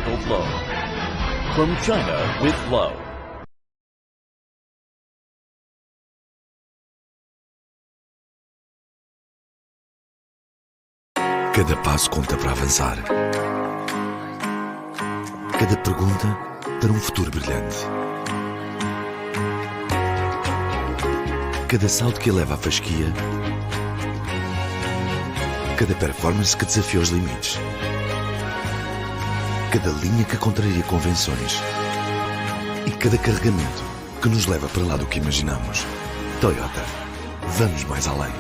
technical flow. From China with love. Cada passo conta para avançar. Cada pergunta para um futuro brilhante. Cada salto que eleva a fasquia. Cada performance que desafia os limites. Cada linha que contraria convenções. E cada carregamento que nos leva para lá do que imaginamos. Toyota. Vamos mais além.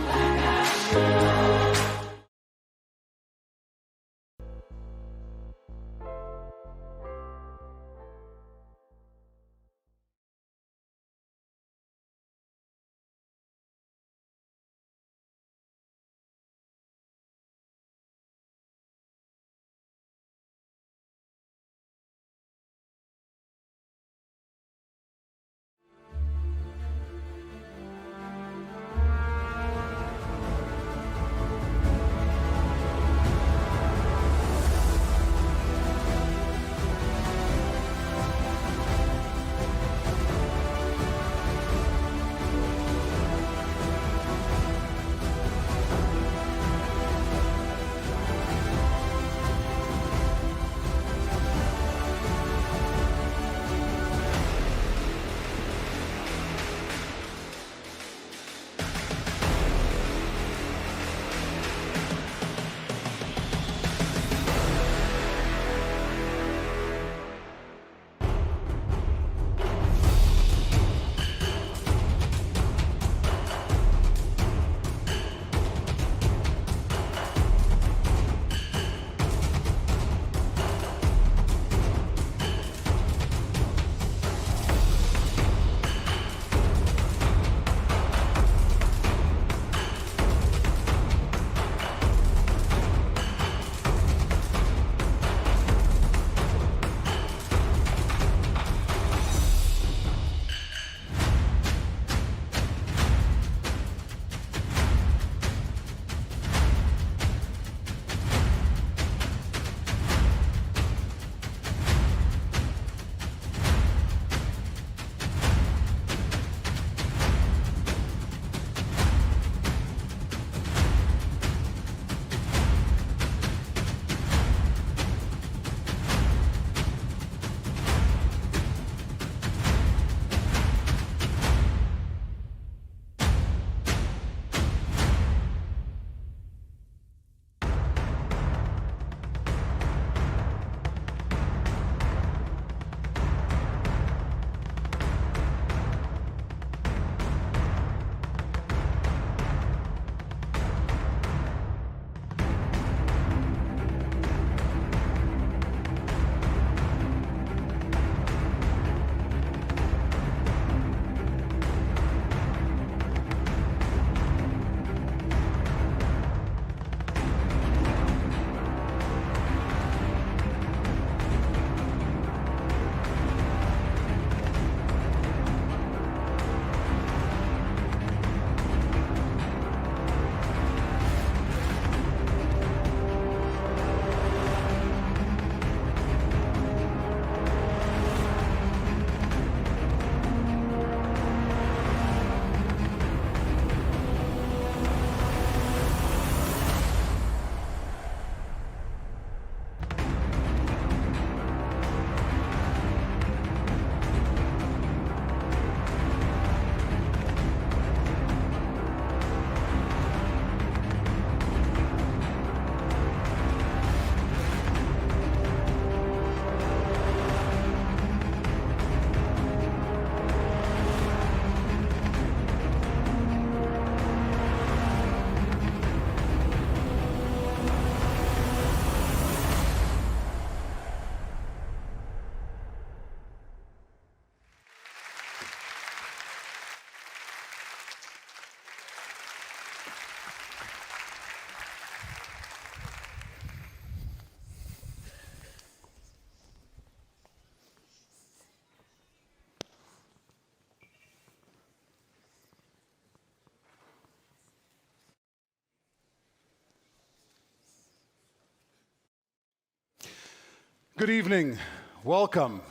Good evening. Welcome,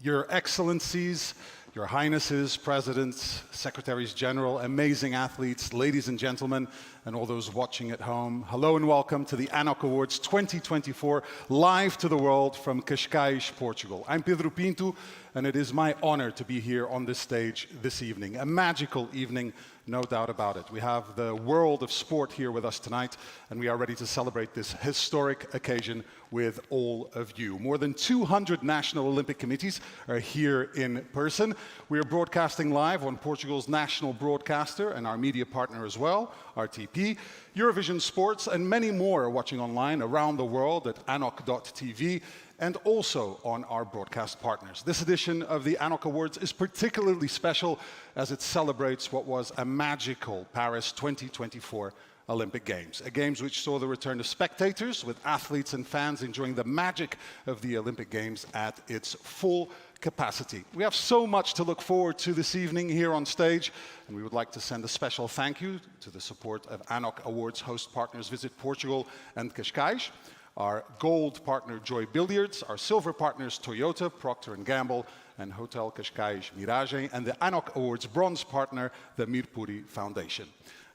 Your Excellencies, Your Highnesses, Presidents, Secretaries General, amazing athletes, ladies and gentlemen, and all those watching at home. Hello and welcome to the ANOC Awards 2024, live to the world from Cascais, Portugal. I'm Pedro Pinto, and it is my honor to be here on this stage this evening. A magical evening, no doubt about it. We have the world of sport here with us tonight, and we are ready to celebrate this historic occasion with all of you. More than 200 national Olympic committees are here in person. We are broadcasting live on Portugal's national broadcaster and our media partner as well, RTP, Eurovision Sports, and many more are watching online around the world at anoc.tv and also on our broadcast partners. This edition of the ANOC Awards is particularly special as it celebrates what was a magical Paris 2024 Olympic Games, a Games which saw the return of spectators, with athletes and fans enjoying the magic of the Olympic Games at its full capacity. We have so much to look forward to this evening here on stage, and we would like to send a special thank you to the support of ANOC Awards host partners Visit Portugal and Cascais, our gold partner Joy Billiards, our silver partners Toyota, Procter & Gamble, and Hotel Cascais Mirage, and the ANOC Awards bronze partner, the Mirpuri Foundation.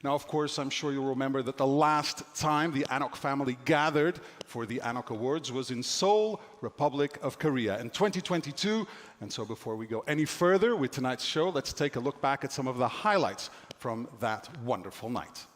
Now, of course, I'm sure you'll remember that the last time the ANOC family gathered for the ANOC Awards was in Seoul, Republic of Korea, in 2022. And so before we go any further with tonight's show, let's take a look back at some of the highlights from that wonderful night.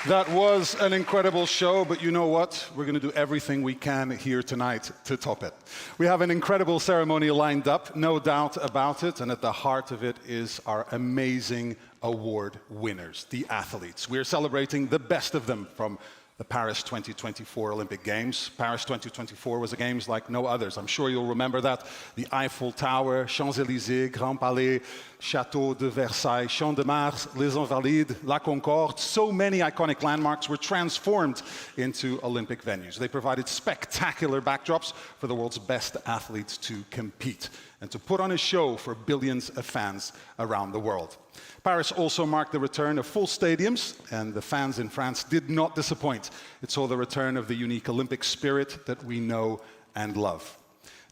That was an incredible show, but you know what? We're going to do everything we can here tonight to top it. We have an incredible ceremony lined up, no doubt about it, and at the heart of it is our amazing award winners, the athletes. We're celebrating the best of them from the Paris 2024 Olympic Games. Paris 2024 was a Games like no others. I'm sure you'll remember that. The Eiffel Tower, Champs-Élysées, Grand Palais, Château de Versailles, Champ de Mars, Les Invalides, La Concorde. So many iconic landmarks were transformed into Olympic venues. They provided spectacular backdrops for the world's best athletes to compete and to put on a show for billions of fans around the world. Paris also marked the return of full stadiums, and the fans in France did not disappoint. It saw the return of the unique Olympic spirit that we know and love.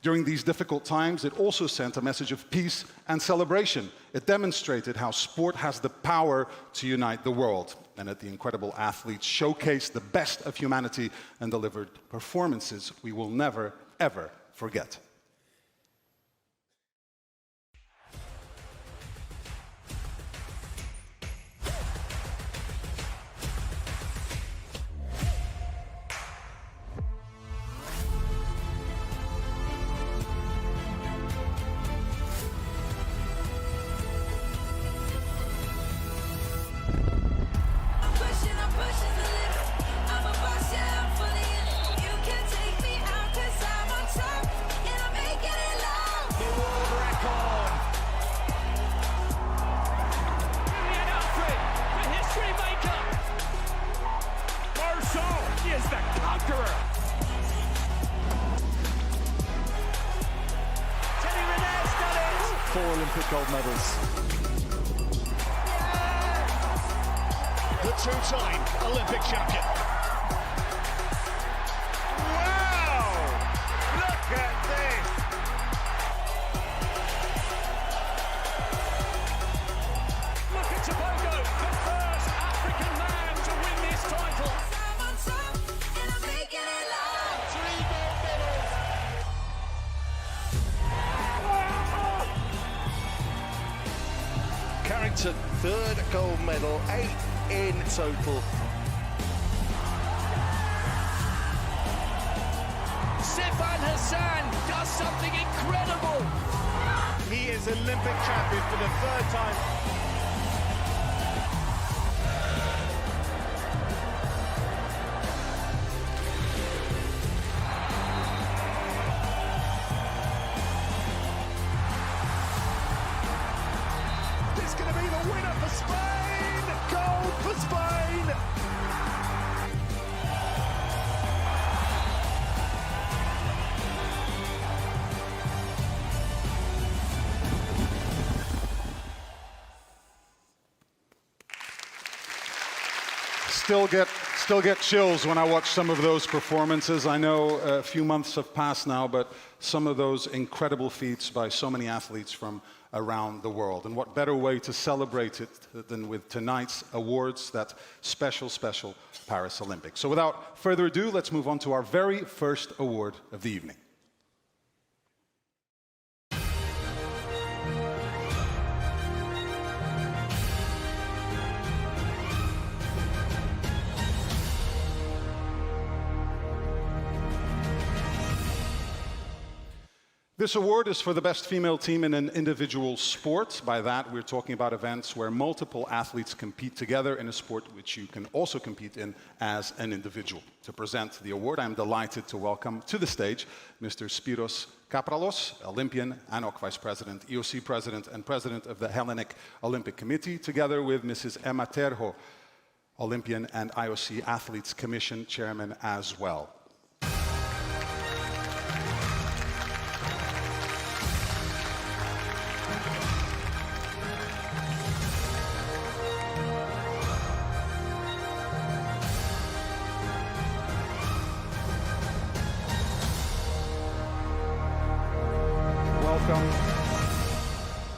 During these difficult times, it also sent a message of peace and celebration. It demonstrated how sport has the power to unite the world, and that the incredible athletes showcased the best of humanity and delivered performances we will never, ever forget. 4 Olympic gold medals. The two-time Olympic champion. Wow! Look at this! Look at Tobago, the first African man to win this title. 3 gold medals. Carrington, 3rd gold medal, 8 in total. Sifan Hassan does something incredible. He is Olympic champion for the 3rd time. This is going to be the winner for Spain! Gold for Spain! Still get chills when I watch some of those performances. I know a few months have passed now, but some of those incredible feats by so many athletes from around the world. And what better way to celebrate it than with tonight's awards, that special Paris Olympics. So without further ado, let's move on to our very first award of the evening. This award is for the best female team in an individual sport. By that, we're talking about events where multiple athletes compete together in a sport which you can also compete in as an individual. To present the award, I'm delighted to welcome to the stage Mr. Spiros Kapralos, Olympian, ANOC Vice President, EOC President, and President of the Hellenic Olympic Committee, together with Mrs. Emma Terho, Olympian and IOC Athletes Commission Chairman as well.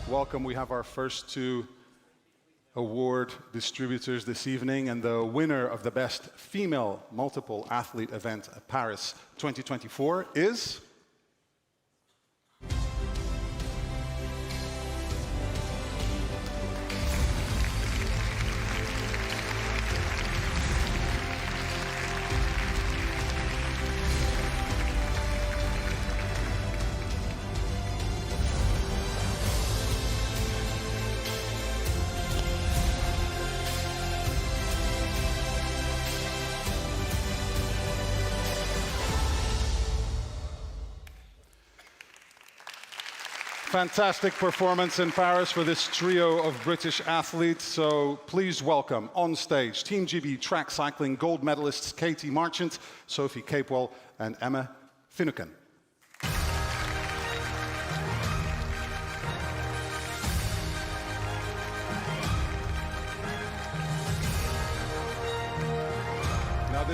Welcome. We have our first 2 award distributors this evening, and the winner of the best female multiple athlete event at Paris 2024 is... Fantastic performance in Paris for this trio of British athletes. So please welcome on stage Team GB track cycling gold medalists Katie Marchant, Sophie Capewell, and Emma Finucane. Now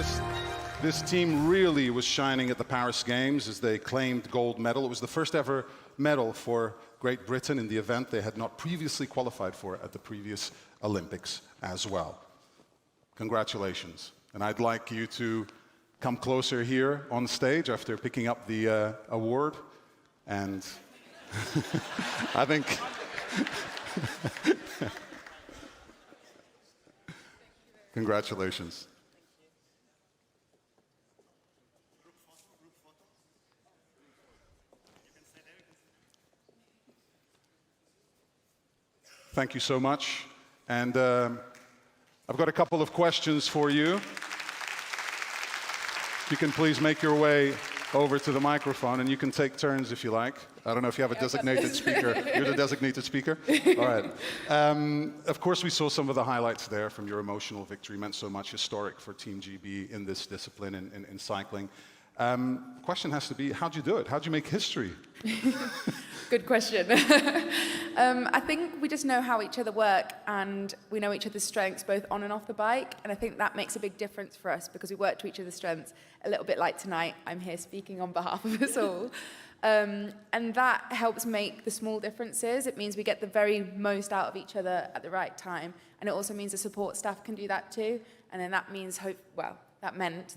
this team really was shining at the Paris Games as they claimed gold medal. It was the first ever medal for Great Britain in the event they had not previously qualified for at the previous Olympics as well. Congratulations. And I'd like you to come closer here on stage after picking up the award. And I think... Congratulations. Thank you so much. And I've got a couple of questions for you. If you can please make your way over to the microphone, and you can take turns if you like. I don't know if you have a designated speaker. You're the designated speaker? All right. Of course, we saw some of the highlights there from your emotional victory. Meant so much, historic for Team GB in this discipline, in cycling. Question has to be, how'd you do it? How'd you make history? Good question. I think we just know how each other work, and we know each other's strengths both on and off the bike, and I think that makes a big difference for us because we work to each other's strengths. A little bit like tonight, I'm here speaking on behalf of us all. And that helps make the small differences. It means we get the very most out of each other at the right time, and it also means the support staff can do that too, and then that means, that meant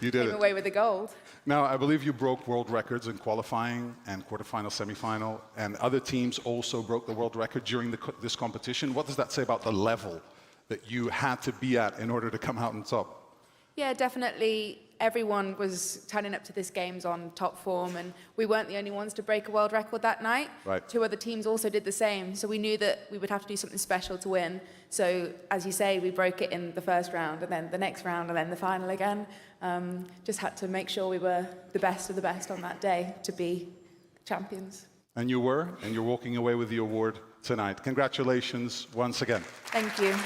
we came away with the gold. Now, I believe you broke world records in qualifying and quarterfinal, semifinal, and other teams also broke the world record during this competition. What does that say about the level that you had to be at in order to come out on top? Yeah, definitely. Everyone was turning up to this games on top form, and we weren't the only ones to break a world record that night. Right. 2 other teams also did the same, so we knew that we would have to do something special to win. So, as you say, we broke it in the first round, and then the next round, and then the final again. Just had to make sure we were the best of the best on that day to be champions. And you were, and you're walking away with the award tonight. Congratulations once again. Thank you.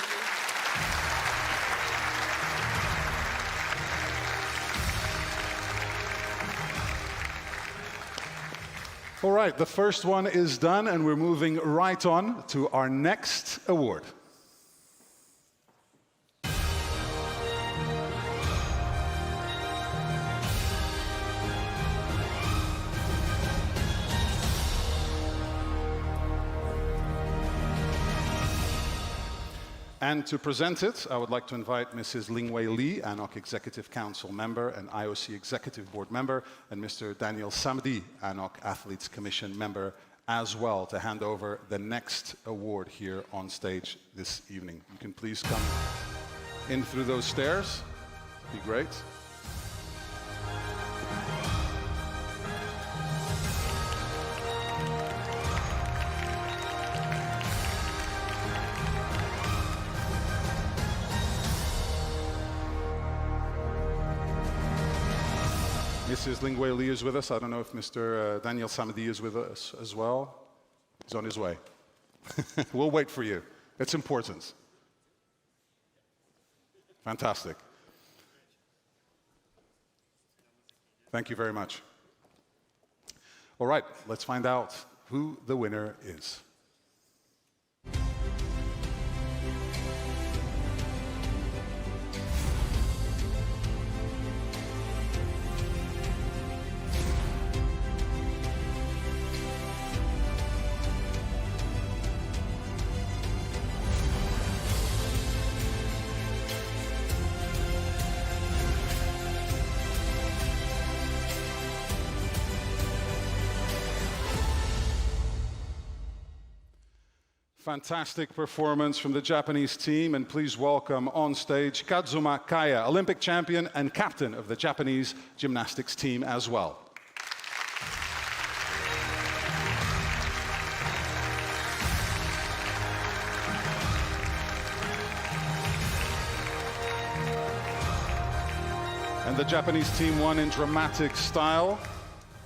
All right, the first one is done, and we're moving right on to our next award. And to present it, I would like to invite Mrs. Lingwei Li, ANOC Executive Council member and IOC Executive Board member, and Mr. Daniel Samdi, ANOC Athletes Commission member as well, to hand over the next award here on stage this evening. You can please come in through those stairs. Be great. Mrs. Lingwei Li is with us. I don't know if Mr. Daniel Samdi is with us as well. He's on his way. We'll wait for you. It's important. Fantastic. Thank you very much. All right, let's find out who the winner is. Fantastic performance from the Japanese team, and please welcome on stage Kazuma Kaya, Olympic champion and captain of the Japanese gymnastics team as well. And the Japanese team won in dramatic style,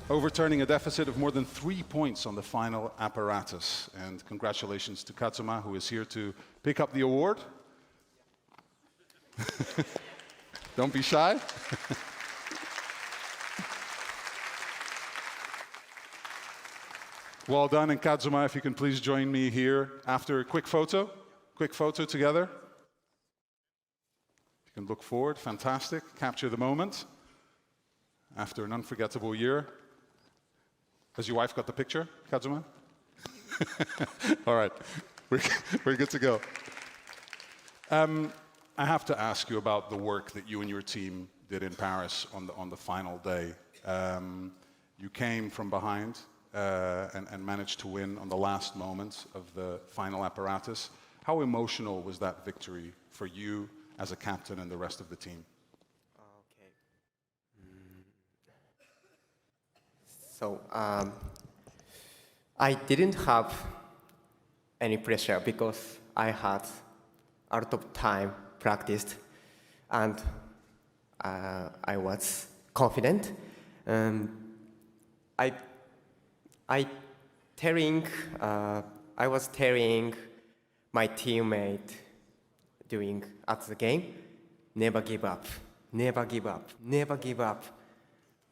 overturning a deficit of more than 3 points on the final apparatus. And congratulations to Kazuma, who is here to pick up the award. Don't be shy. Well done, and Kazuma, if you can please join me here after a quick photo together. You can look forward, fantastic, capture the moment after an unforgettable year. Has your wife got the picture, Kazuma? All right, we're good to go. I have to ask you about the work that you and your team did in Paris on the final day. You came from behind and managed to win on the last moments of the final apparatus. How emotional was that victory for you as a captain and the rest of the team? So I didn't have any pressure because I had a lot of time practiced, and I was confident. I was telling my teammate at the game, never give up, never give up, never give up.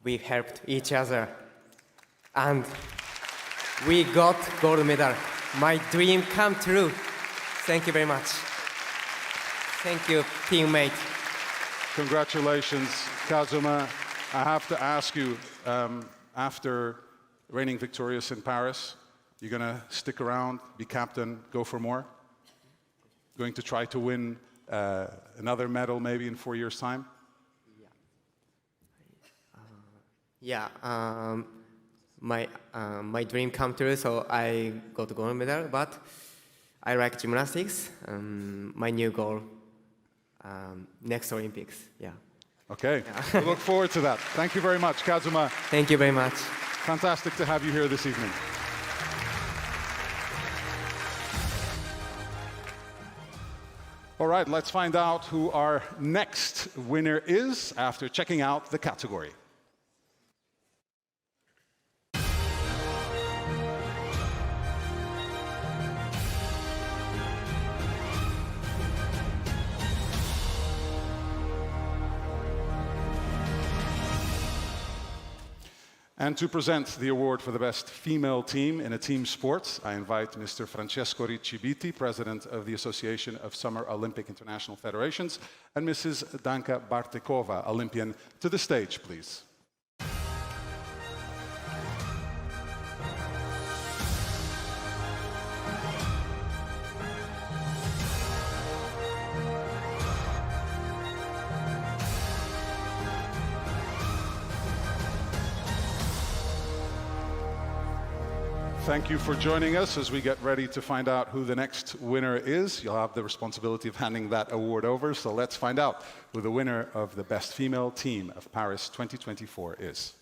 We helped each other. And We got gold medal. My dream come true. Thank you very much. Thank you, teammate. Congratulations, Kazuma. I have to ask you, after reigning victorious in Paris, you're going to stick around, be captain, go for more? Going to try to win another medal maybe in 4 years' time? My dream come true, so I got gold medal, but I like gymnastics. My new goal, next Olympics, yeah. Okay, we look forward to that. Thank you very much, Kazuma. Thank you very much. Fantastic to have you here this evening. All right, let's find out who our next winner is after checking out the category. And to present the award for the best female team in a team sport, I invite Mr. Francesco Riccibiti, President of the Association of Summer Olympic International Federations, and Mrs. Danka Bartekova, Olympian, to the stage, please. Thank you for joining us as we get ready to find out who the next winner is. You'll have the responsibility of handing that award over, so let's find out who the winner of the Best Female Team of Paris 2024 is.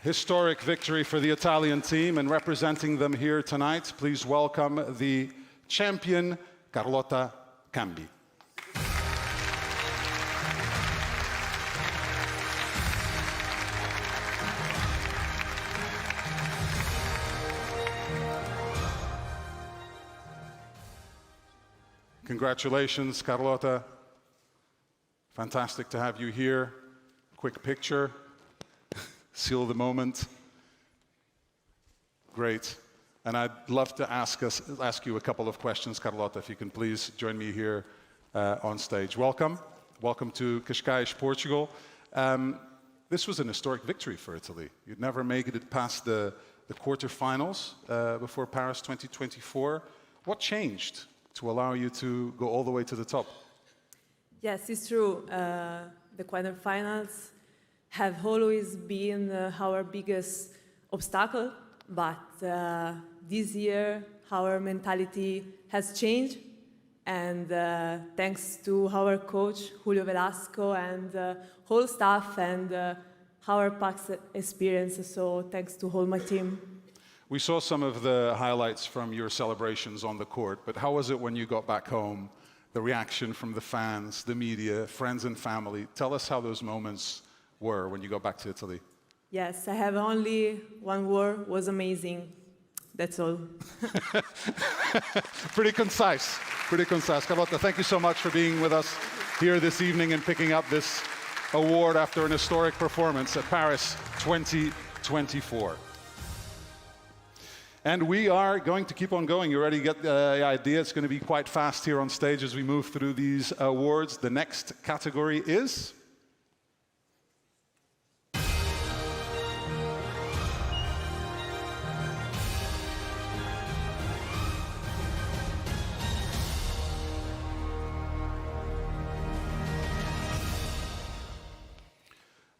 Historic victory for the Italian team, and representing them here tonight, please welcome the champion, Carlotta Cambi. Congratulations, Carlotta. Fantastic to have you here. Quick picture. Seal the moment. Great. And I'd love to ask you a couple of questions, Carlotta, if you can please join me here on stage. Welcome. Welcome to Cascais, Portugal. This was an historic victory for Italy. You'd never made it past the quarterfinals before Paris 2024. What changed to allow you to go all the way to the top? Yes, it's true. The quarterfinals have always been our biggest obstacle, but this year our mentality has changed, and thanks to our coach Julio Velasco and whole staff and our past experience, so thanks to all my team. We saw some of the highlights from your celebrations on the court, but how was it when you got back home? The reaction from the fans, the media, friends and family. Tell us how those moments were when you go back to Italy. Yes, I have only one word, was amazing. That's all. Pretty concise, pretty concise. Carlotta, thank you so much for being with us here this evening and picking up this award after an historic performance at Paris 2024. And we are going to keep on going. You already get the idea. It's going to be quite fast here on stage as we move through these awards. The next category is...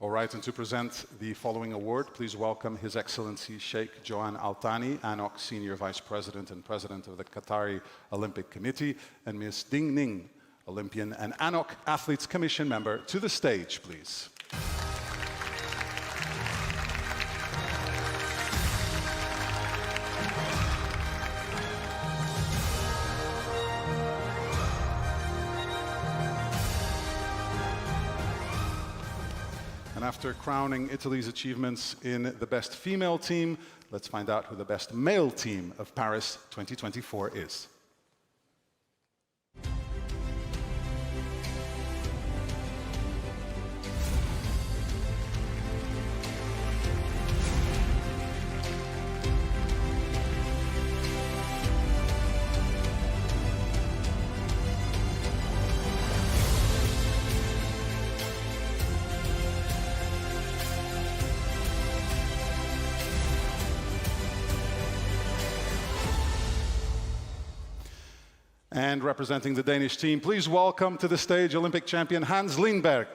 All right, and to present the following award, please welcome His Excellency Sheikh Johan Al Thani, ANOC Senior Vice President and President of the Qatari Olympic Committee, and Ms. Ding Ning, Olympian and ANOC Athletes Commission member, to the stage, please. After crowning Italy's achievements in the best female team, let's find out who the best male team of Paris 2024 is. And representing the Danish team, please welcome to the stage Olympic champion Hans Lindberg.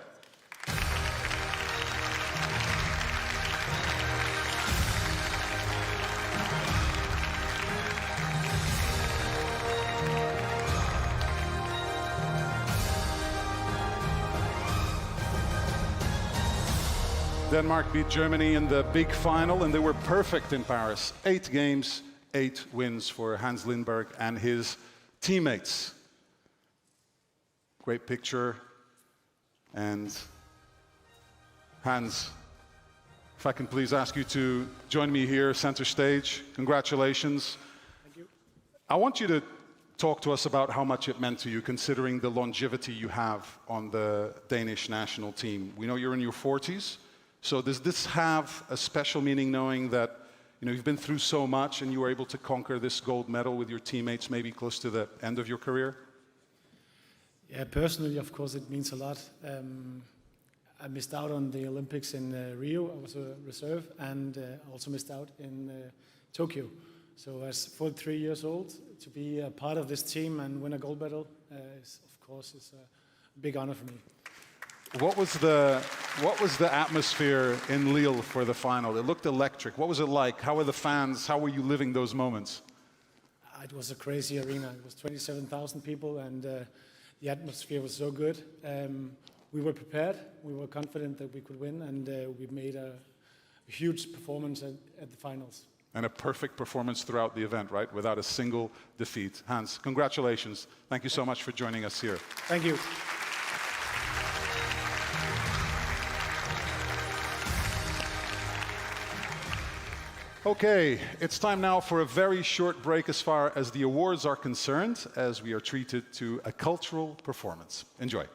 Denmark beat Germany in the big final, and they were perfect in Paris. 8 games, 8 wins for Hans Lindberg and his teammates. Great picture. And Hans, if I can please ask you to join me here, center stage. Congratulations. Thank you. I want you to talk to us about how much it meant to you, considering the longevity you have on the Danish national team. We know you're in your 40s, so does this have a special meaning, knowing that you've been through so much and you were able to conquer this gold medal with your teammates maybe close to the end of your career? Yeah, personally, of course, it means a lot. I missed out on the Olympics in Rio. I was a reserve, and also missed out in Tokyo. So as 43 years old, to be a part of this team and win a gold medal is a big honor for me. What was the atmosphere in Lille for the final? It looked electric. What was it like? How were the fans? How were you living those moments? It was a crazy arena. It was 27,000 people, and the atmosphere was so good. We were prepared. We were confident that we could win, and we made a huge performance at the finals. And a perfect performance throughout the event, right? Without a single defeat. Hans, congratulations. Thank you so much for joining us here. Thank you. Okay, it's time now for a very short break as far as the awards are concerned, as we are treated to a cultural performance. Enjoy.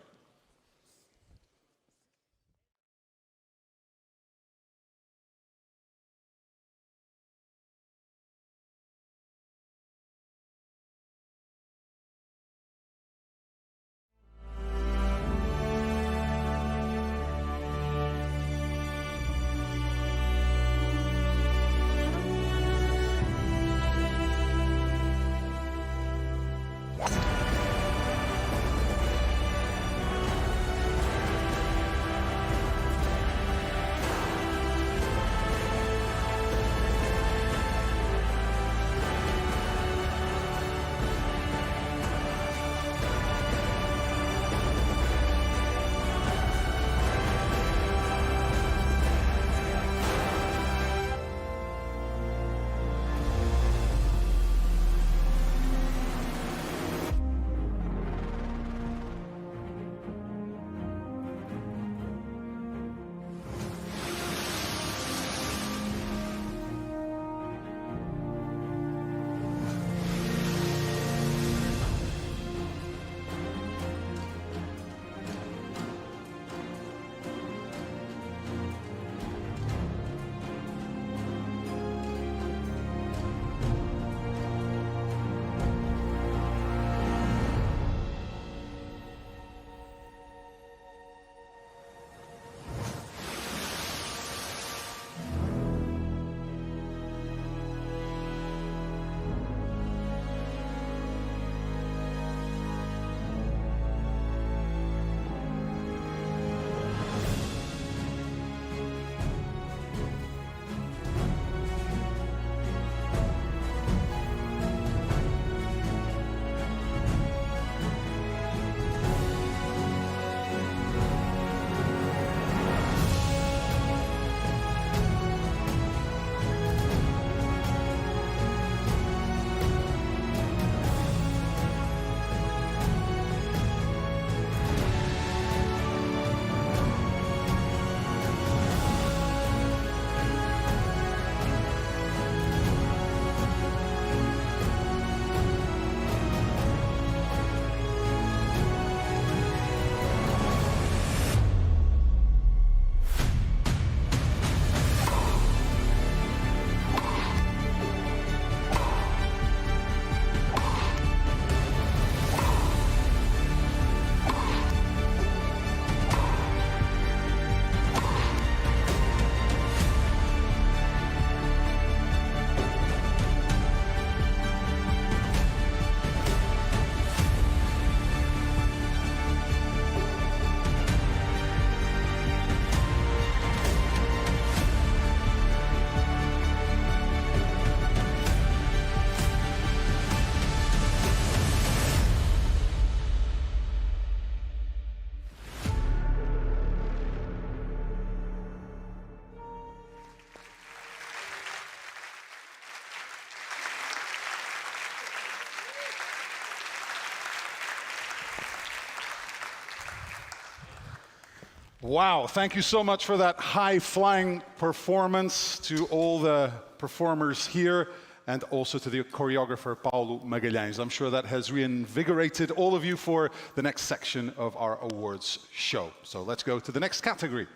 Wow, thank you so much for that high-flying performance, to all the performers here, and also to the choreographer Paulo Magalhães. I'm sure that has reinvigorated all of you for the next section of our awards show. So let's go to the next category.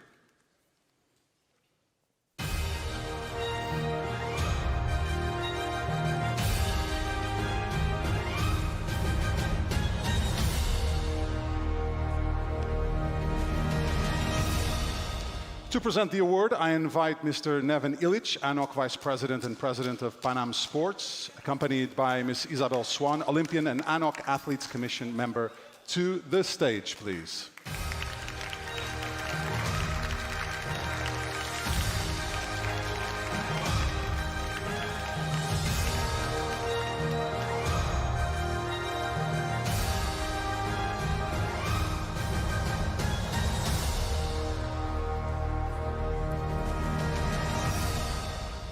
To present the award, I invite Mr. Neven Ilic, ANOC Vice President and President of Panam Sports, accompanied by Ms. Isabel Swan, Olympian and ANOC Athletes Commission member, to the stage, please.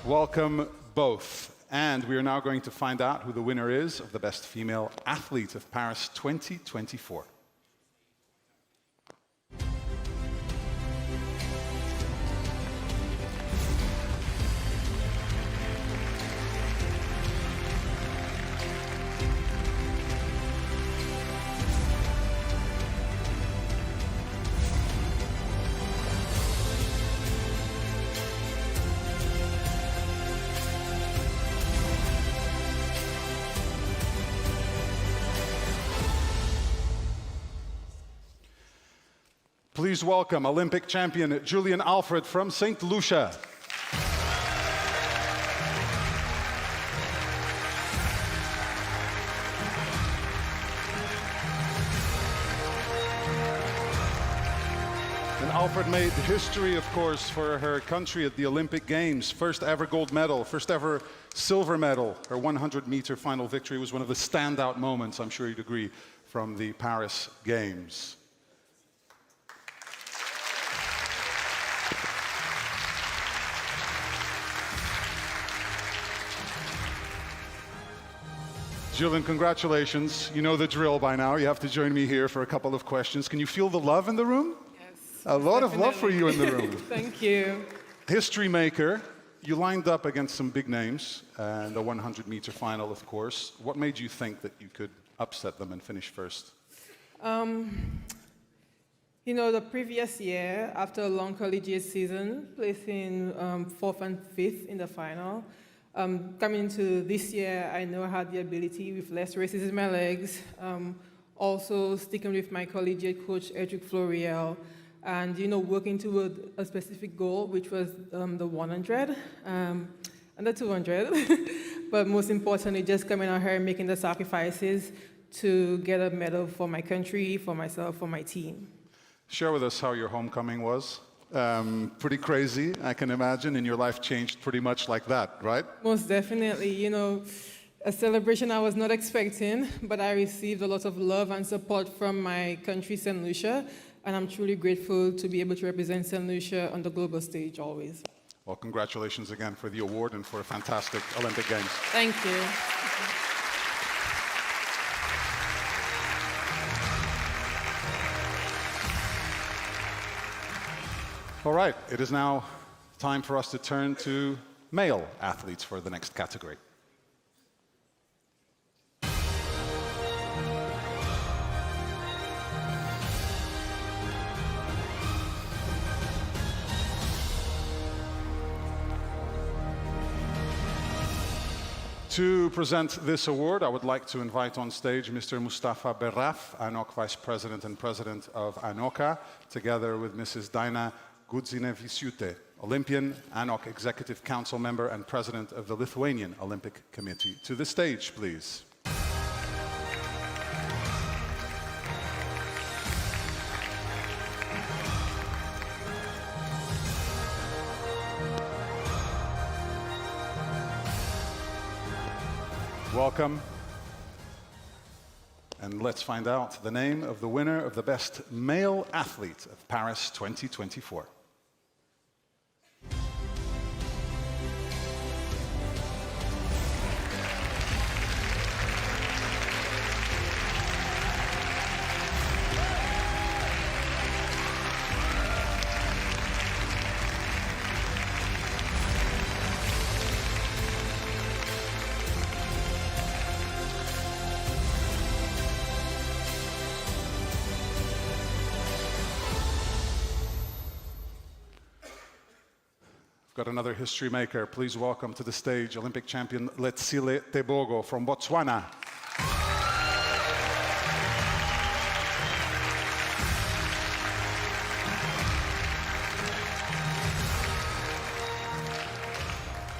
Welcome both. And we are now going to find out who the winner is of the Best Female Athlete of Paris 2024. Please welcome Olympic champion Julian Alfred from St. Lucia. And Alfred made history, of course, for her country at the Olympic Games. First ever gold medal, first ever silver medal. Her 100-meter final victory was one of the standout moments, I'm sure you'd agree, from the Paris Games. Julian, congratulations. You know the drill by now. You have to join me here for a couple of questions. Can you feel the love in the room? Yes. A lot of love for you in the room. Thank you. History maker. You lined up against some big names in the 100-meter final, of course. What made you think that you could upset them and finish first? You know, the previous year, after a long collegiate season, placing 4th and 5th in the final, coming into this year, I know I had the ability with less races in my legs, also sticking with my collegiate coach, Edric Floriel, and, you know, working toward a specific goal, which was the 100 and the 200. But most importantly, just coming out here and making the sacrifices to get a medal for my country, for myself, for my team. Share with us how your homecoming was. Pretty crazy, I can imagine, and your life changed pretty much like that, right? Most definitely. You know, a celebration I was not expecting, but I received a lot of love and support from my country, St. Lucia, and I'm truly grateful to be able to represent St. Lucia on the global stage always. Well, congratulations again for the award and for a fantastic Olympic Games. Thank you. All right, it is now time for us to turn to male athletes for the next category. To present this award, I would like to invite on stage Mr. Mustafa Berraf, ANOC Vice President and President of ANOCA, together with Mrs. Daina Gudzineviciute, Olympian, ANOC Executive Council member and President of the Lithuanian Olympic Committee. To the stage, please. Welcome. And let's find out the name of the winner of the Best Male Athlete of Paris 2024. got another history maker. Please welcome to the stage Olympic champion Letsile Tebogo from Botswana.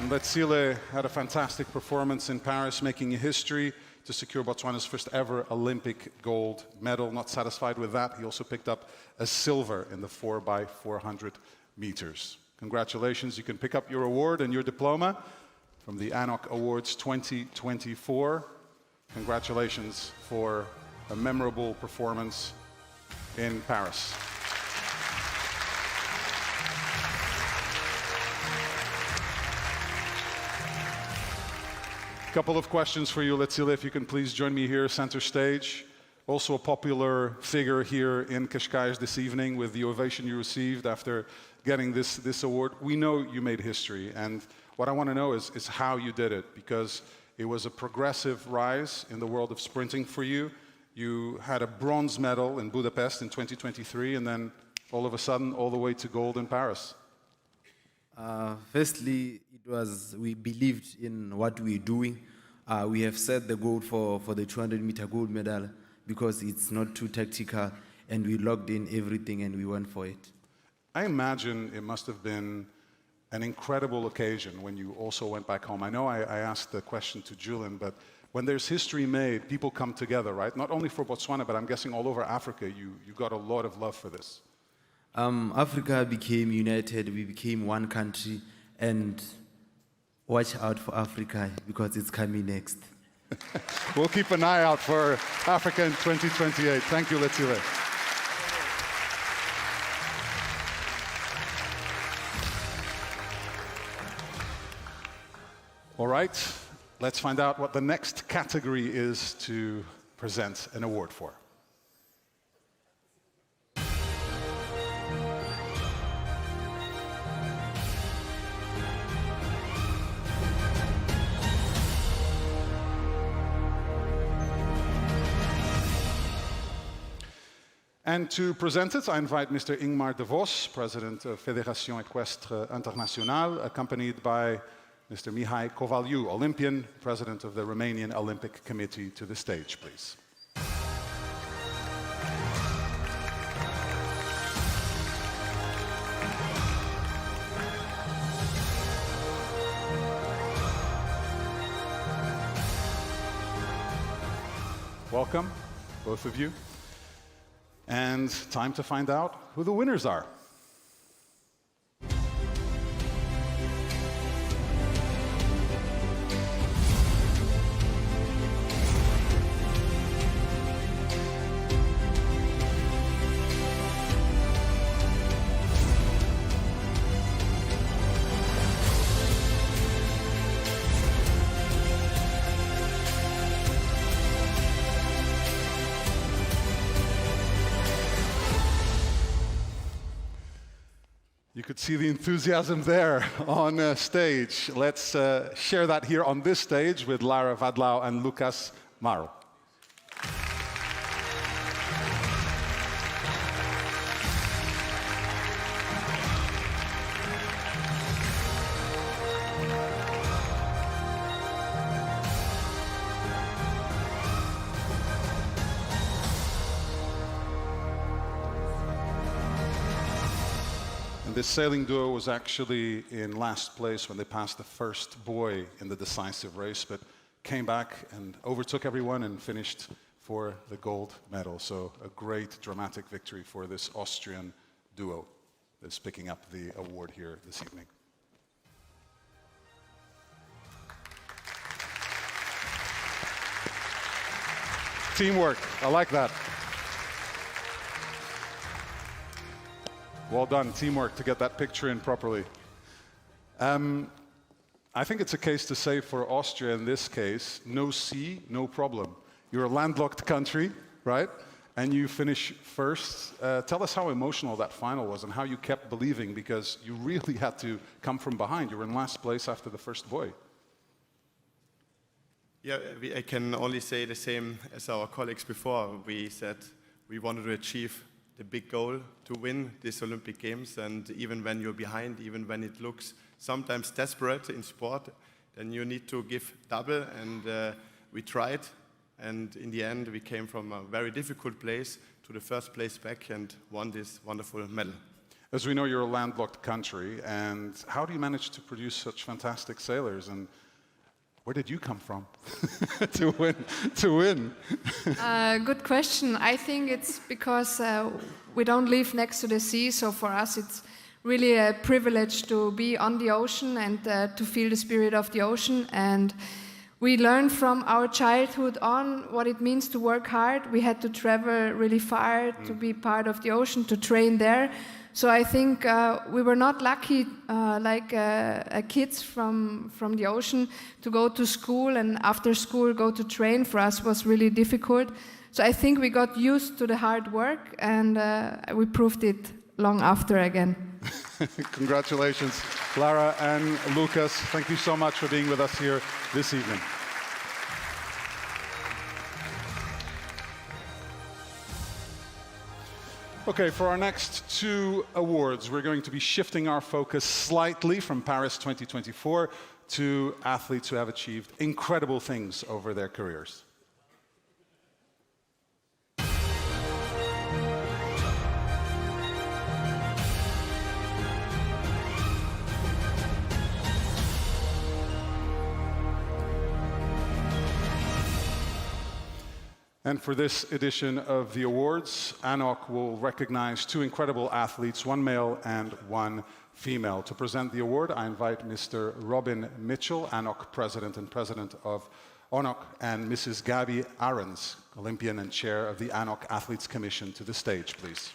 Letsile had a fantastic performance in Paris, making history to secure Botswana's first ever Olympic gold medal. Not satisfied with that, he also picked up a silver in the 4x400 meters. Congratulations, you can pick up your award and your diploma from the ANOC Awards 2024. Congratulations for a memorable performance in Paris. Couple of questions for you, Letsile, if you can please join me here, center stage. Also a popular figure here in Cascais this evening with the ovation you received after getting this award. We know you made history, and what I want to know is how you did it, because it was a progressive rise in the world of sprinting for you. You had a bronze medal in Budapest in 2023, and then all of a sudden, all the way to gold in Paris. Firstly, we believed in what we're doing. We have set the goal for the 200-meter gold medal because it's not too tactical, and we logged in everything and we went for it. I imagine it must have been an incredible occasion when you also went back home. I know I asked the question to Julian, but when there's history made, people come together, right? Not only for Botswana, but I'm guessing all over Africa, you got a lot of love for this. Africa became united, we became one country, and watch out for Africa because it's coming next. We'll keep an eye out for Africa in 2028. Thank you, Letsile. All right, let's find out what the next category is to present an award for. And to present it, I invite Mr. Ingmar de Vos, President of Fédération Équestre Internationale, accompanied by Mr. Mihai Covaliu, Olympian, President of the Romanian Olympic Committee, to the stage, please. Welcome, both of you. And time to find out who the winners are. You could see the enthusiasm there on stage. Let's share that here on this stage with Lara Vadlau and Lucas Maro. This sailing duo was actually in last place when they passed the first buoy in the decisive race, but came back and overtook everyone and finished for the gold medal. So a great dramatic victory for this Austrian duo that's picking up the award here this evening. Teamwork, I like that. Well done, teamwork, to get that picture in properly. I think it's a case to say for Austria in this case, no sea, no problem. You're a landlocked country, right? And you finish first. Tell us how emotional that final was and how you kept believing, because you really had to come from behind. You were in last place after the first buoy. Yeah, I can only say the same as our colleagues before. We said we wanted to achieve the big goal to win these Olympic Games, and even when you're behind, even when it looks sometimes desperate in sport, then you need to give double, and we tried, and in the end we came from a very difficult place to the first place back and won this wonderful medal. As we know, you're a landlocked country, and how do you manage to produce such fantastic sailors, and where did you come from to win? Good question. I think it's because we don't live next to the sea, so for us it's really a privilege to be on the ocean and to feel the spirit of the ocean. And we learned from our childhood on what it means to work hard. We had to travel really far to be part of the ocean, to train there. So I think we were not lucky like kids from the ocean to go to school, and after school go to train. For us was really difficult. So I think we got used to the hard work, and we proved it long after again. Congratulations, Lara and Lucas. Thank you so much for being with us here this evening. Okay, for our next two awards, we're going to be shifting our focus slightly from Paris 2024 to athletes who have achieved incredible things over their careers. And for this edition of the awards, ANOC will recognize two incredible athletes, one male and one female. To present the award, I invite Mr. Robin Mitchell, ANOC President and President of ANOC, and Mrs. Gabby Ahrens, Olympian and Chair of the ANOC Athletes Commission, to the stage, please.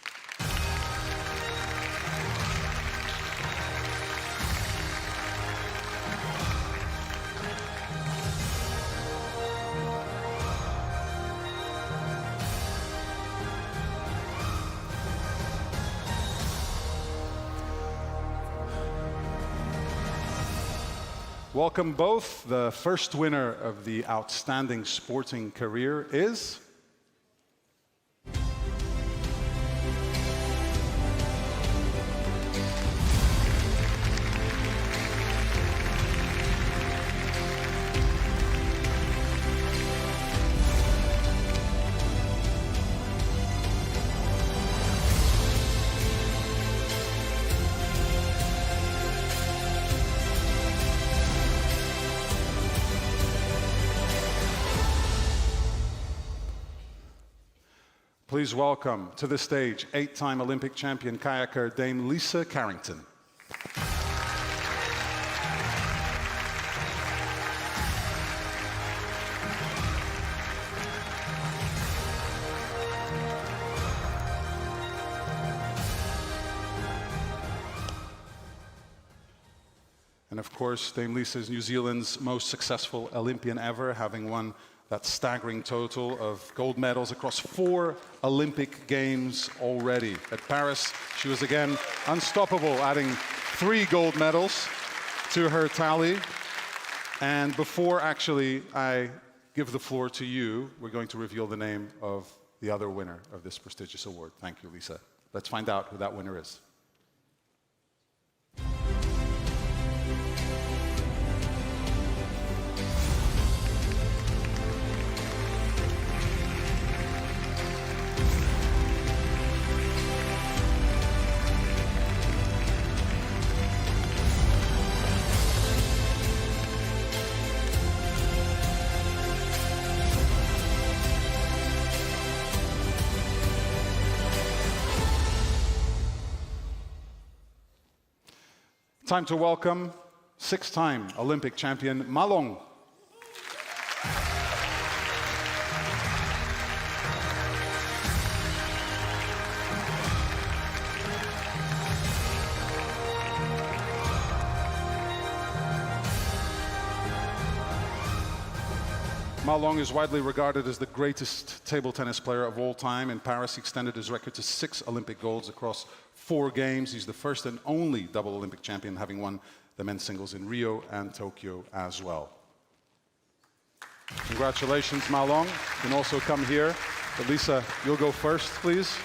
Welcome both. The first winner of the Outstanding Sporting Career is... Please welcome to the stage 8-time Olympic champion kayaker Dame Lisa Carrington. And of course, Dame Lisa is New Zealand's most successful Olympian ever, having won that staggering total of gold medals across 4 Olympic Games already. At Paris, she was again unstoppable, adding 3 gold medals to her tally. And before actually I give the floor to you, we're going to reveal the name of the other winner of this prestigious award. Thank you, Lisa. Let's find out who that winner is. Time to welcome 6-time Olympic champion Ma Long. Ma Long is widely regarded as the greatest table tennis player of all time. In Paris, he extended his record to 6 Olympic golds across 4 games. He's the first and only double Olympic champion, having won the men's singles in Rio and Tokyo as well. Congratulations, Ma Long. You can also come here. But Lisa, you'll go first, please.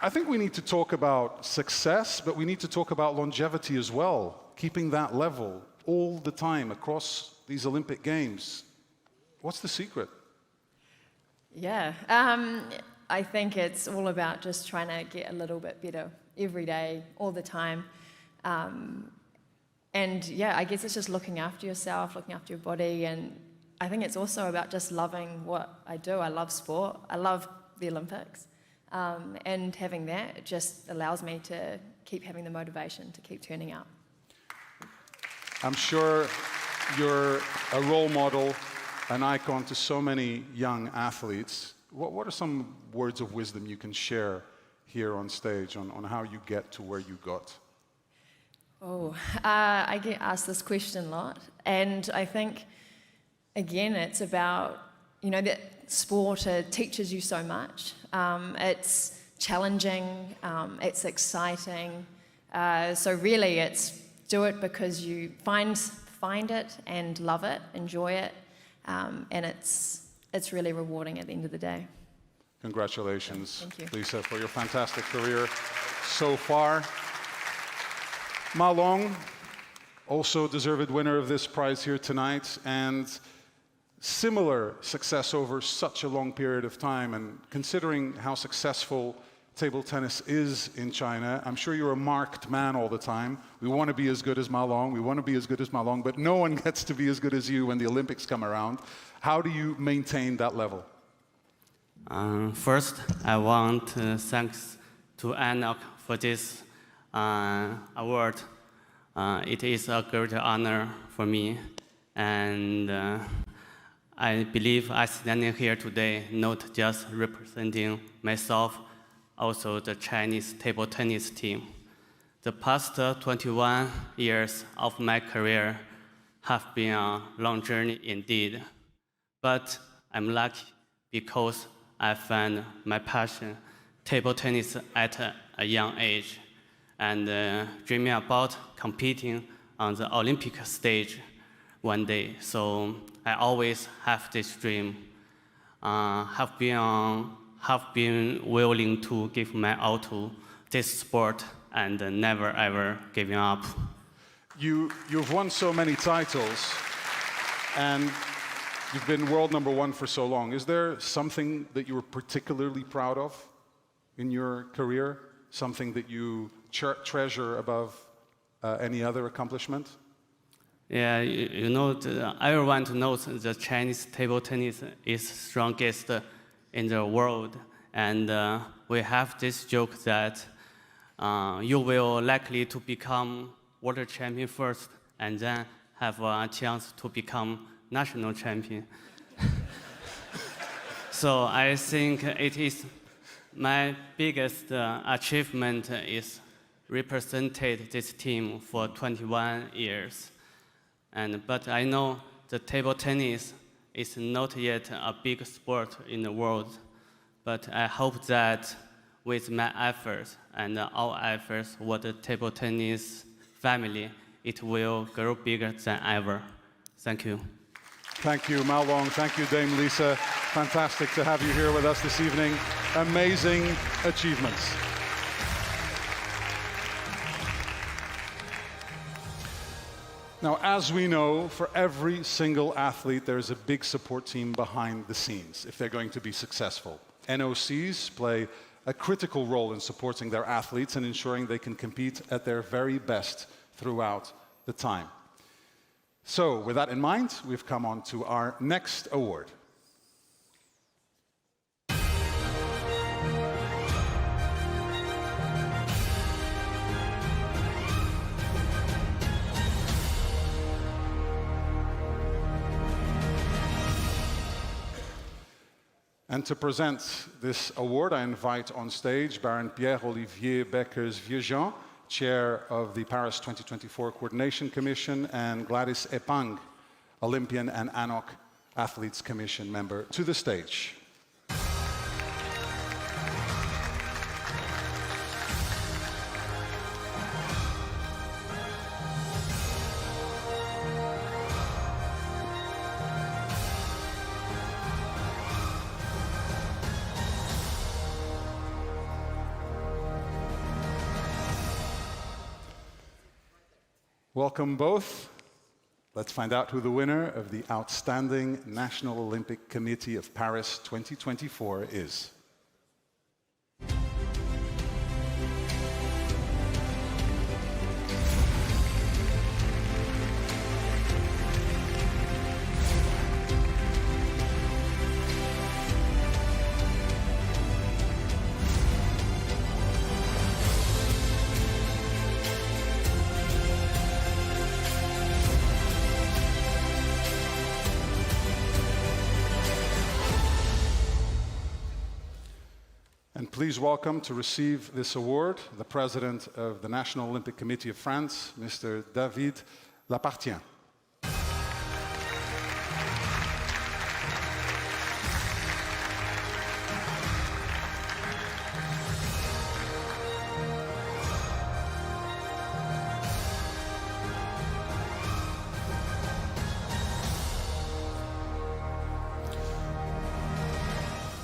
I think we need to talk about success, but we need to talk about longevity as well, keeping that level all the time across these Olympic Games. What's the secret? Yeah, I think it's all about just trying to get a little bit better every day, all the time. And yeah, I guess it's just looking after yourself, looking after your body, and I think it's also about just loving what I do. I love sport, I love the Olympics, and having that just allows me to keep having the motivation to keep turning up. I'm sure you're a role model, an icon to so many young athletes. What are some words of wisdom you can share here on stage on how you get to where you got? I get asked this question a lot, and I think, again, it's about, that sport teaches you so much. It's challenging, it's exciting, so really it's do it because you find it and love it, enjoy it, and it's really rewarding at the end of the day. Congratulations, Thank you. Lisa, for your fantastic career so far. Ma Long, also deserved winner of this prize here tonight, and similar success over such a long period of time. And considering how successful table tennis is in China, I'm sure you're a marked man all the time. We want to be as good as Ma Long, we want to be as good as Ma Long, but no one gets to be as good as you when the Olympics come around. How do you maintain that level? First, I want to thank to ANOC for this award. It is a great honor for me, and I believe I'm standing here today not just representing myself, also the Chinese table tennis team. The past 21 years of my career have been a long journey indeed, but I'm lucky because I found my passion, table tennis, at a young age, and dreaming about competing on the Olympic stage one day. So I always have this dream, have been willing to give my all to this sport and never ever giving up. You've won so many titles, and you've been world #1 for so long. Is there something that you were particularly proud of in your career? Something that you treasure above any other accomplishment? Yeah, everyone knows the Chinese table tennis is strongest in the world, and we have this joke that you will likely to become world champion first, and then have a chance to become national champion. So I think it is my biggest achievement is represented this team for 21 years. But I know the table tennis is not yet a big sport in the world, but I hope that with my efforts and our efforts with the table tennis family, it will grow bigger than ever. Thank you. Thank you, Ma Long. Thank you, Dame Lisa. Fantastic to have you here with us this evening. Amazing achievements. Now, as we know, for every single athlete, there's a big support team behind the scenes if they're going to be successful. NOCs play a critical role in supporting their athletes and ensuring they can compete at their very best throughout the time. So, with that in mind, we've come on to our next award. And to present this award, I invite on stage Baron Pierre-Olivier Beckers-Vieux-Jean, Chair of the Paris 2024 Coordination Commission, and Gladys Epang, Olympian and ANOC Athletes Commission member, to the stage. Welcome both. Let's find out who the winner of the Outstanding National Olympic Committee of Paris 2024 is. And please welcome to receive this award the President of the National Olympic Committee of France, Mr. David Lapartien.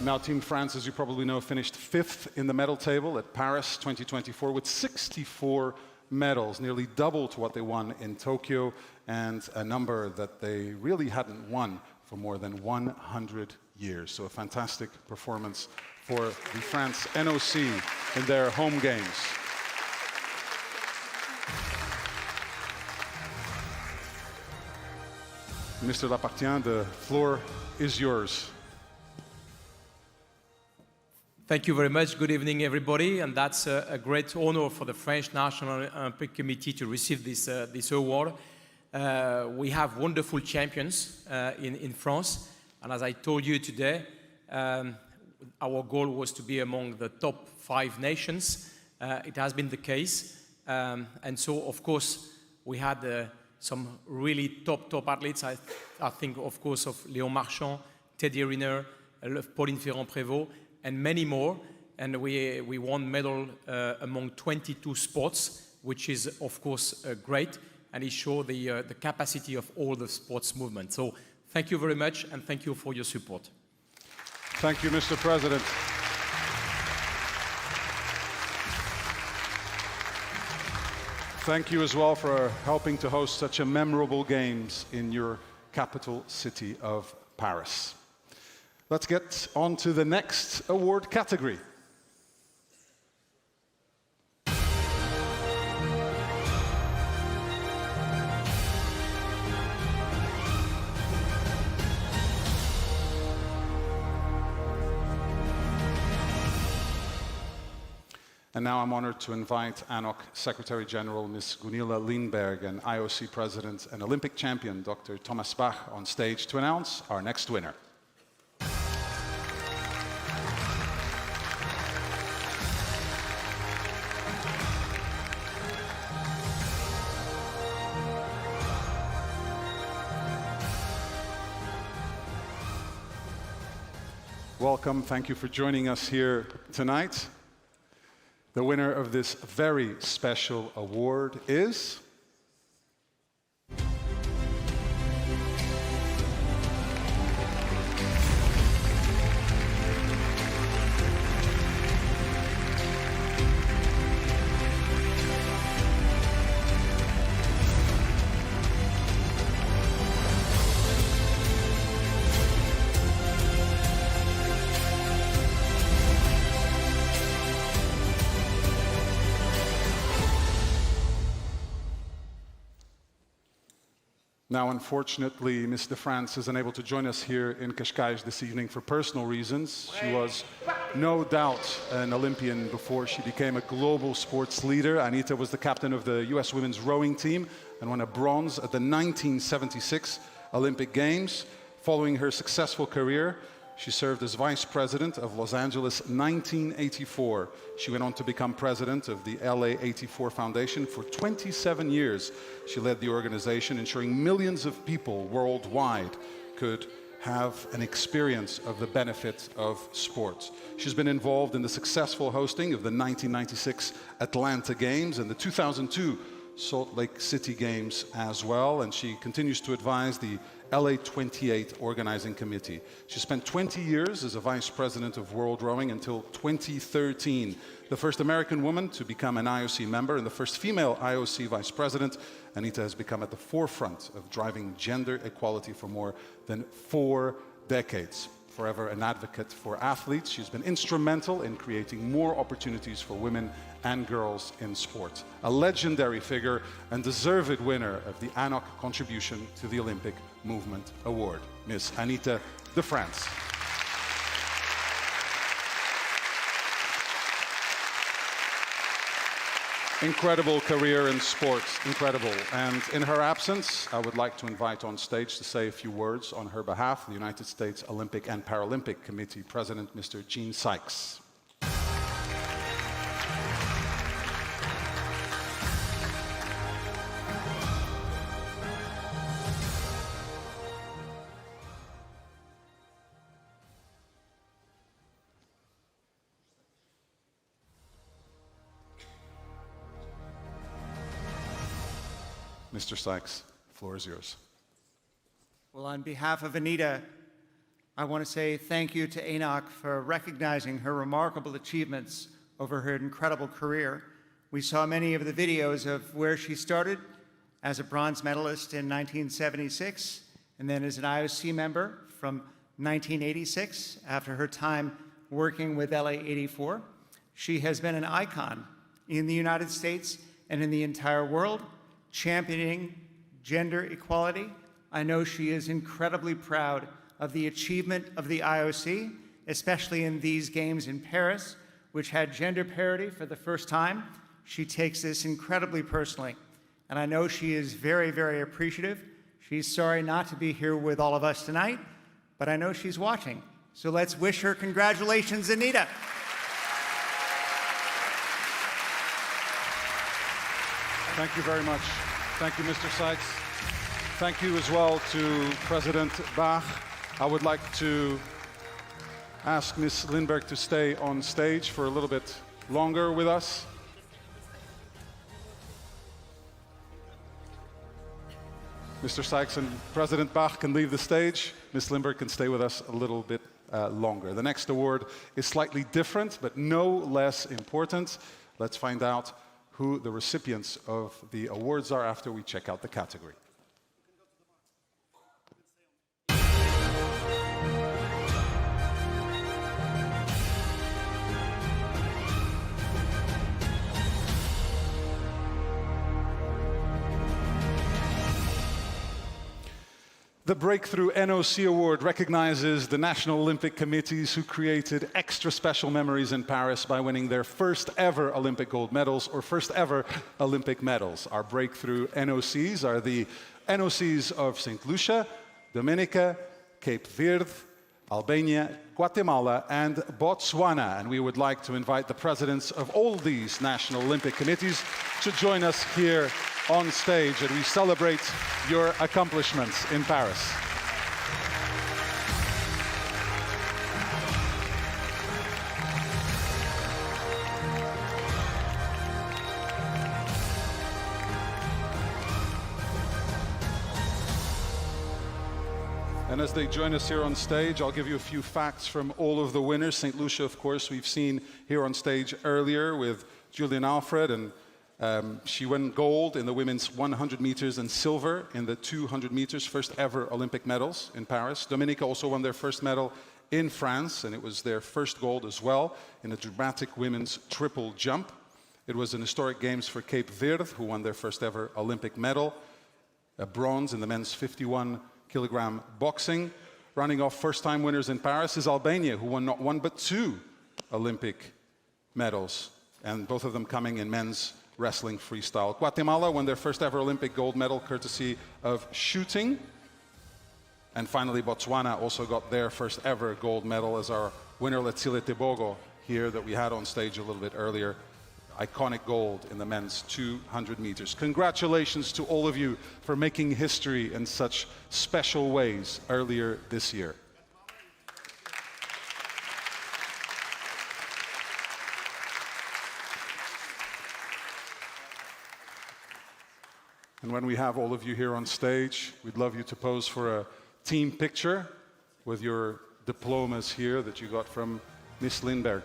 Now, Team France, as you probably know, finished 5th in the medal table at Paris 2024 with 64 medals, nearly double to what they won in Tokyo, and a number that they really hadn't won for more than 100 years. So a fantastic performance for the France NOC in their home games. Mr. Lapartien, the floor is yours. Thank you very much. Good evening, everybody. And that's a great honor for the French National Olympic Committee to receive this award. We have wonderful champions in France. And as I told you today, our goal was to be among the top 5 nations. It has been the case. And so, of course, we had some really top athletes. I think, of course, of Léon Marchand, Teddy Riner, Pauline Ferrand-Prévot, and many more, and we won medal among 22 sports, which is, of course, great, and it shows the capacity of all the sports movement. So thank you very much, and thank you for your support. Thank you, Mr. President. Thank you as well for helping to host such a memorable games in your capital city of Paris. Let's get on to the next award category. And now I'm honored to invite ANOC Secretary General Ms. Gunilla Lindberg and IOC President and Olympic champion Dr. Thomas Bach on stage to announce our next winner. Welcome, thank you for joining us here tonight. The winner of this very special award is... Now, unfortunately, Miss de France is unable to join us here in Cascais this evening for personal reasons. She was no doubt an Olympian before she became a global sports leader. Anita was the captain of the US women's rowing team and won a bronze at the 1976 Olympic Games. Following her successful career, she served as vice president of Los Angeles 1984. She went on to become president of the LA 84 Foundation. For 27 years, she led the organization, ensuring millions of people worldwide could have an experience of the benefit of sports. She's been involved in the successful hosting of the 1996 Atlanta Games and the 2002 Salt Lake City Games as well, and she continues to advise the LA 28 Organizing Committee. She spent 20 years as a vice president of World Rowing until 2013, the first American woman to become an IOC member and the first female IOC vice president. Anita has become at the forefront of driving gender equality for more than 4 decades. Forever an advocate for athletes, she's been instrumental in creating more opportunities for women and girls in sport. A legendary figure and deserved winner of the ANOC Contribution to the Olympic Movement Award, Miss Anita de France. Incredible career in sports, incredible. And in her absence, I would like to invite on stage to say a few words on her behalf, the United States Olympic and Paralympic Committee President, Mr. Gene Sykes. Mr. Sykes, the floor is yours. Well, on behalf of Anita, I want to say thank you to ANOC for recognizing her remarkable achievements over her incredible career. We saw many of the videos of where she started as a bronze medalist in 1976, and then as an IOC member from 1986 after her time working with LA 84. She has been an icon in the United States and in the entire world, championing gender equality. I know she is incredibly proud of the achievement of the IOC, especially in these games in Paris, which had gender parity for the first time. She takes this incredibly personally, and I know she is very, very appreciative. She's sorry not to be here with all of us tonight, but I know she's watching. So let's wish her congratulations, Anita. Thank you very much. Thank you, Mr. Sykes. Thank you as well to President Bach. I would like to ask Ms. Lindberg to stay on stage for a little bit longer with us. Mr. Sykes and President Bach can leave the stage. Ms. Lindberg can stay with us a little bit longer. The next award is slightly different, but no less important. Let's find out who the recipients of the awards are after we check out the category. The Breakthrough ANOC Award recognizes the National Olympic Committees who created extra special memories in Paris by winning their first ever Olympic gold medals or first ever Olympic medals. Our Breakthrough ANOCs are the ANOCs of St. Lucia, Dominica, Cape Verde, Albania, Guatemala, and Botswana. And we would like to invite the presidents of all these National Olympic Committees to join us here on stage, and we celebrate your accomplishments in Paris. And as they join us here on stage, I'll give you a few facts from all of the winners. St. Lucia, of course, we've seen here on stage earlier with Julian Alfred, and she won gold in the women's 100 meters and silver in the 200 meters, first ever Olympic medals in Paris. Dominica also won their first medal in France, and it was their first gold as well in a dramatic women's triple jump. It was an historic games for Cape Verde, who won their first ever Olympic medal, a bronze in the men's 51-kilogram boxing. Running off first-time winners in Paris is Albania, who won not one but 2 Olympic medals, and both of them coming in men's wrestling freestyle. Guatemala won their first ever Olympic gold medal courtesy of shooting. And finally, Botswana also got their first ever gold medal as our winner, Letsile Tebogo, here that we had on stage a little bit earlier. Iconic gold in the men's 200 meters. Congratulations to all of you for making history in such special ways earlier this year. And when we have all of you here on stage, we'd love you to pose for a team picture with your diplomas here that you got from Miss Lindberg.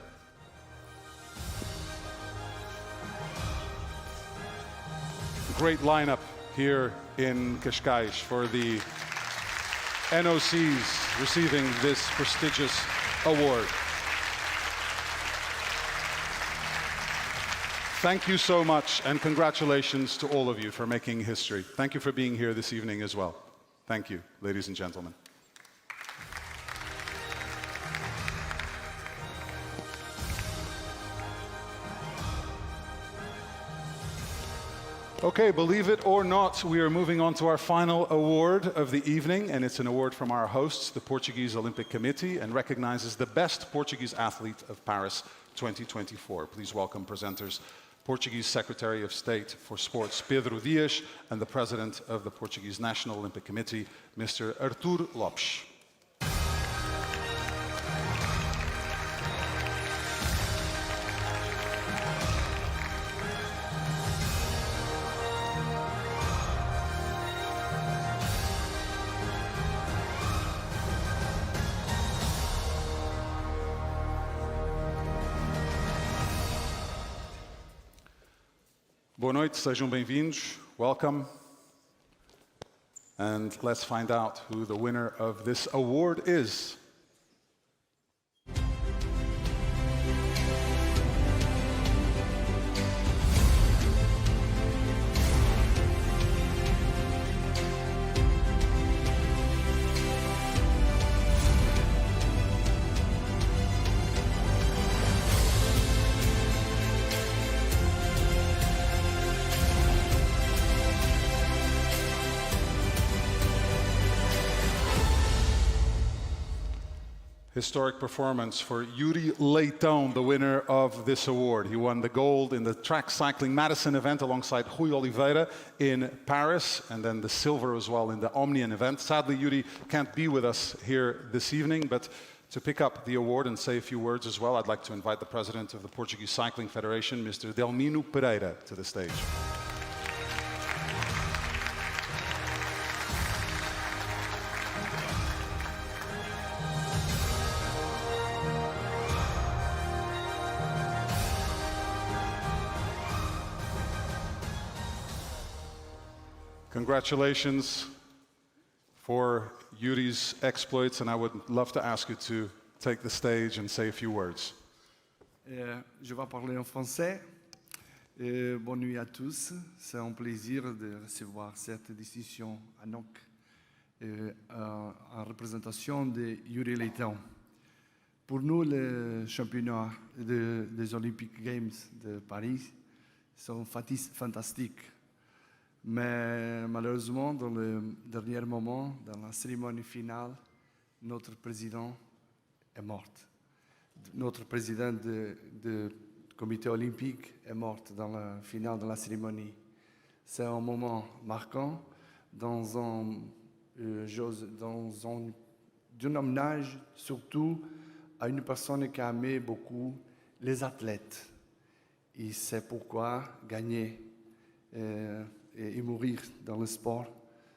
Great lineup here in Cascais for the NOCs receiving this prestigious award. Thank you so much, and congratulations to all of you for making history. Thank you for being here this evening as well. Thank you, ladies and gentlemen. Okay, believe it or not, we are moving on to our final award of the evening, and it's an award from our hosts, the Portuguese Olympic Committee, and recognizes the best Portuguese athlete of Paris 2024. Please welcome presenters, Portuguese Secretary of State for Sports, Pedro Dias, and the President of the Portuguese National Olympic Committee, Mr. Artur Lopes. Boa noite, sejam bem-vindos. Welcome. And let's find out who the winner of this award is. Historic performance for Yuri Leitão, the winner of this award. He won the gold in the track cycling Madison event alongside Rui Oliveira in Paris, and then the silver as well in the Omnium event. Sadly, Yuri can't be with us here this evening, but to pick up the award and say a few words as well, I'd like to invite the president of the Portuguese Cycling Federation, Mr. Delmino Pereira, to the stage. Congratulations for Yuri's exploits, and I would love to ask you to take the stage and say a few words. Je vais parler en français. Bonne nuit à tous. C'est un plaisir de recevoir cette décision ANOC en représentation de Yuri Leitão. Pour nous, les championnats des Olympic Games de Paris sont fantastiques. Mais malheureusement, dans le dernier moment, dans la cérémonie finale, notre président est mort. Notre président du comité olympique est mort dans la finale de la cérémonie. C'est un moment marquant dans un hommage surtout à une personne qui aimait beaucoup les athlètes. Et c'est pourquoi gagner et mourir dans le sport,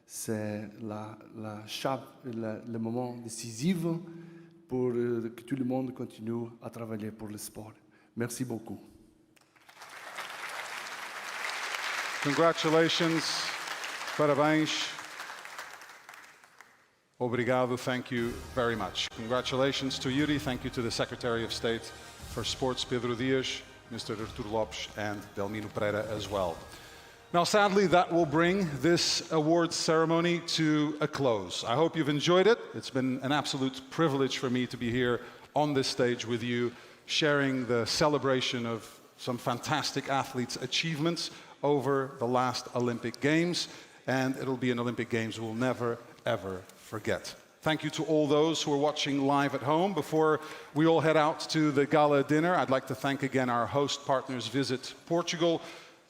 c'est le moment décisif pour que tout le monde continue à travailler pour le sport. Merci beaucoup. Congratulations. Parabéns. Obrigado. Thank you very much. Congratulations to Yuri. Thank you to the Secretary of State for Sports, Pedro Dias, Mr. Artur Lopes, and Delmino Pereira as well. Now, sadly, that will bring this awards ceremony to a close. I hope you've enjoyed it. It's been an absolute privilege for me to be here on this stage with you, sharing the celebration of some fantastic athletes' achievements over the last Olympic Games, and it'll be an Olympic Games we'll never, ever forget. Thank you to all those who are watching live at home. Before we all head out to the gala dinner, I'd like to thank again our host partners, Visit Portugal,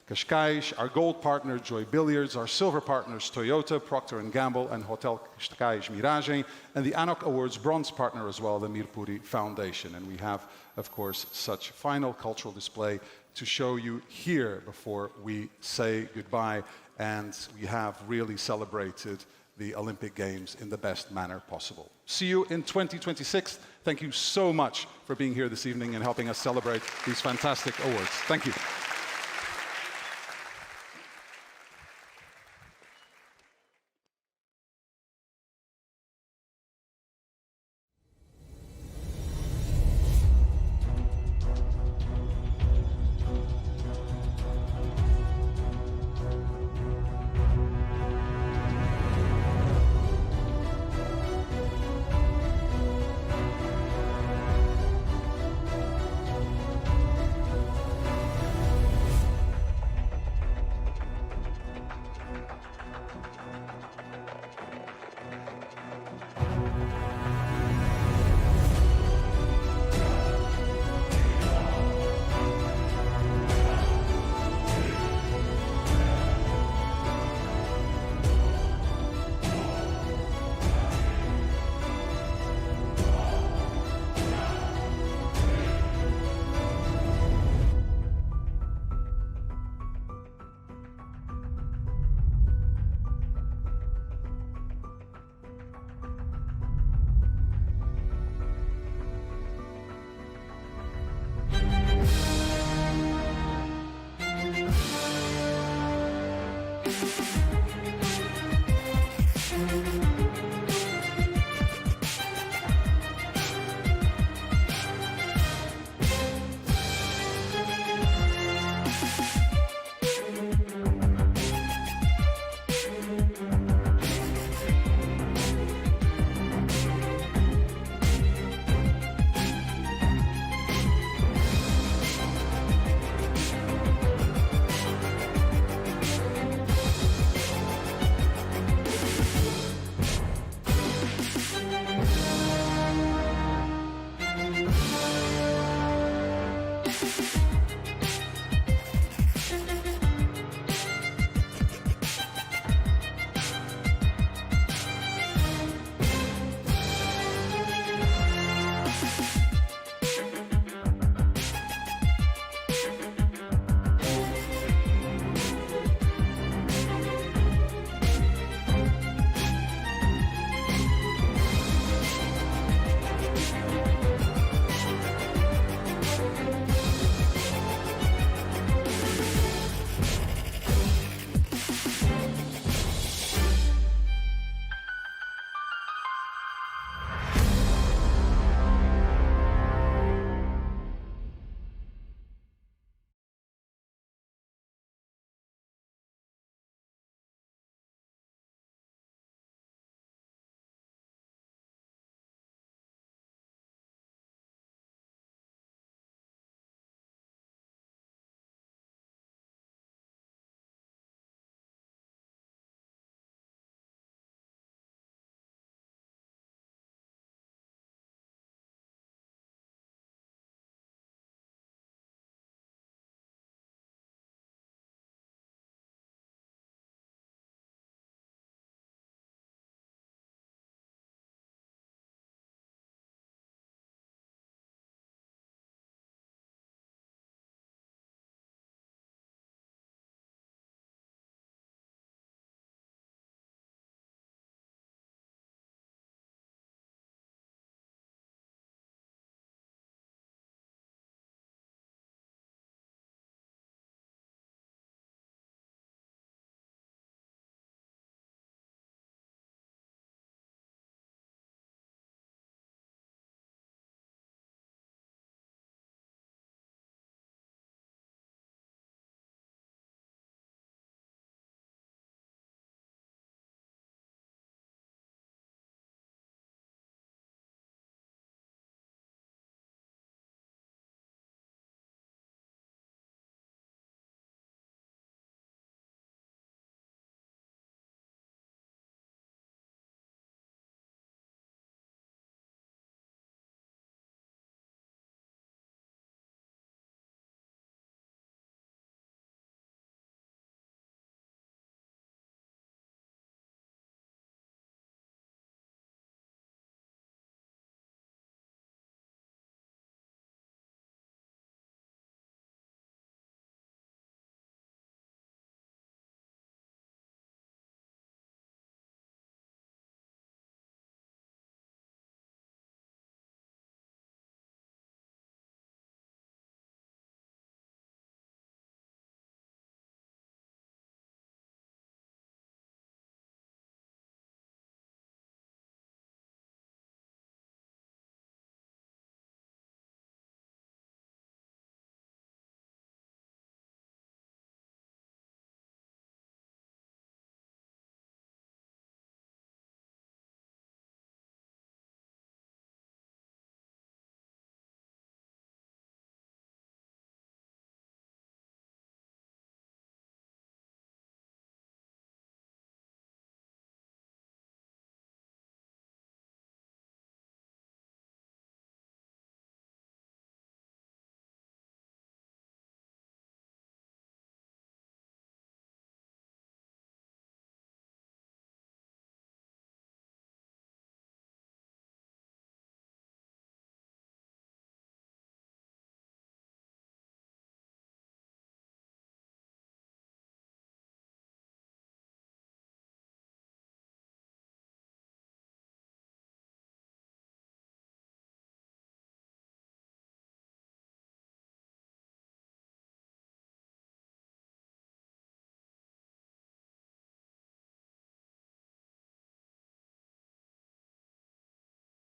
Cascais, our gold partner, Joy Billiards, our silver partners, Toyota, Procter & Gamble, and Hotel Cascais Miragem, and the ANOC Awards bronze partner as well, the Mirpuri Foundation. And we have, of course, such final cultural display to show you here before we say goodbye and we have really celebrated the Olympic Games in the best manner possible. See you in 2026. Thank you so much for being here this evening and helping us celebrate these fantastic awards. Thank you. Thank you.